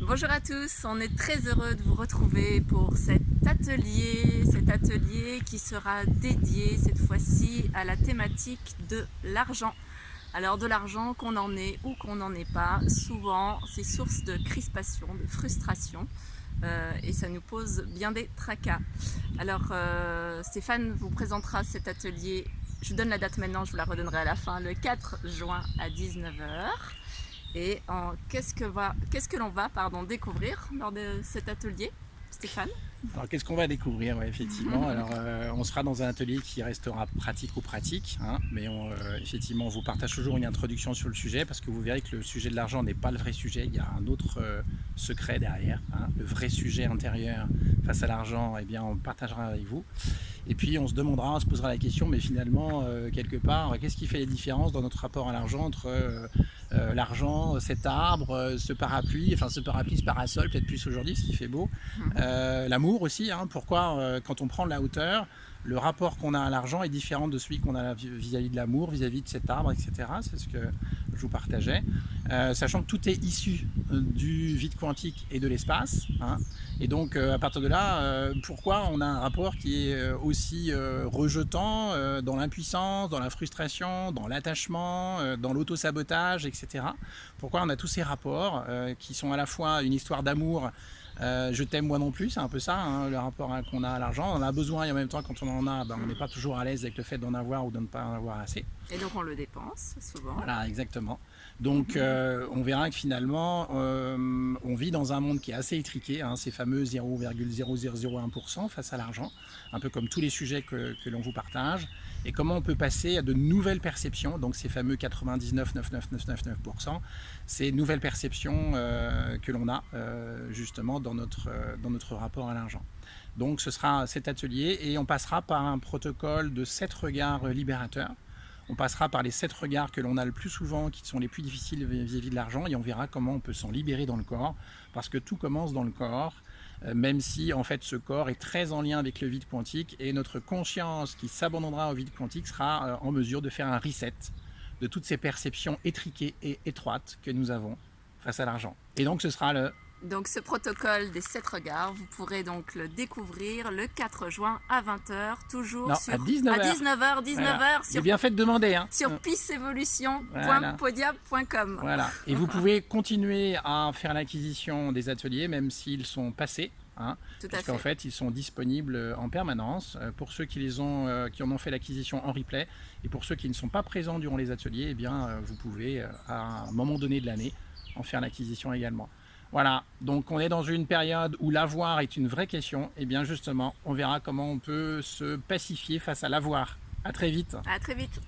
Bonjour à tous, on est très heureux de vous retrouver pour cet atelier qui sera dédié cette fois-ci à la thématique de l'argent. Alors de l'argent, qu'on en ait ou qu'on n'en ait pas, souvent c'est source de crispation, de frustration et ça nous pose bien des tracas. Alors Stéphane vous présentera cet atelier, je vous donne la date maintenant, je vous la redonnerai à la fin, le 4 juin à 19 h. Et qu'est-ce que l'on va découvrir lors de cet atelier, Stéphane? Alors, qu'est-ce qu'on va découvrir? Ouais, effectivement, alors on sera dans un atelier qui restera pratico-pratique, hein, mais effectivement, on vous partage toujours une introduction sur le sujet parce que vous verrez que le sujet de l'argent n'est pas le vrai sujet. Il y a un autre secret derrière, hein. Le vrai sujet intérieur face à l'argent, eh bien, on partagera avec vous. Et puis on se demandera, on se posera la question, mais finalement, quelque part, qu'est-ce qui fait les différences dans notre rapport à l'argent entre l'argent, cet arbre, ce parapluie, ce parasol, peut-être plus aujourd'hui, parce qu'il fait beau. L'amour aussi, hein, pourquoi quand on prend de la hauteur, le rapport qu'on a à l'argent est différent de celui qu'on a vis-à-vis de l'amour, vis-à-vis de cet arbre, etc. C'est ce que je vous partageais. Sachant que tout est issu du vide quantique et de l'espace, hein. Et donc à partir de là, pourquoi on a un rapport qui est aussi rejetant dans l'impuissance, dans la frustration, dans l'attachement, dans l'auto-sabotage, etc. Pourquoi on a tous ces rapports qui sont à la fois une histoire d'amour, je t'aime moi non plus, c'est un peu ça, hein, le rapport qu'on a à l'argent. On en a besoin et en même temps quand on en a, on n'est pas toujours à l'aise avec le fait d'en avoir ou de ne pas en avoir assez. Et donc on le dépense souvent. Voilà, exactement. Donc on verra que finalement on vit dans un monde qui est assez étriqué, hein, ces fameux 0,0001% face à l'argent, un peu comme tous les sujets que l'on vous partage, et comment on peut passer à de nouvelles perceptions, donc ces fameux 99,99999%, ces nouvelles perceptions que l'on a justement dans notre rapport à l'argent. Donc ce sera cet atelier et on passera par un protocole de 7 regards libérateurs. On passera par les 7 regards que l'on a le plus souvent, qui sont les plus difficiles vis-à-vis de l'argent, et on verra comment on peut s'en libérer dans le corps, parce que tout commence dans le corps, même si en fait ce corps est très en lien avec le vide quantique, et notre conscience qui s'abandonnera au vide quantique sera en mesure de faire un reset de toutes ces perceptions étriquées et étroites que nous avons face à l'argent. Et donc ce sera Donc ce protocole des 7 regards, vous pourrez donc le découvrir le 4 juin à 20 h, toujours non, sur, à 19 h. À 19 h, Voilà. J'ai bien fait de demander. Hein. Sur pissevolution.podia.com. Voilà. Et vous pouvez continuer à faire l'acquisition des ateliers, même s'ils sont passés. Hein, parce qu'en fait, ils sont disponibles en permanence pour ceux qui en ont fait l'acquisition en replay, et pour ceux qui ne sont pas présents durant les ateliers, eh bien, vous pouvez à un moment donné de l'année en faire l'acquisition également. Voilà, donc on est dans une période où l'avoir est une vraie question. Et bien justement, on verra comment on peut se pacifier face à l'avoir. À très vite. À très vite.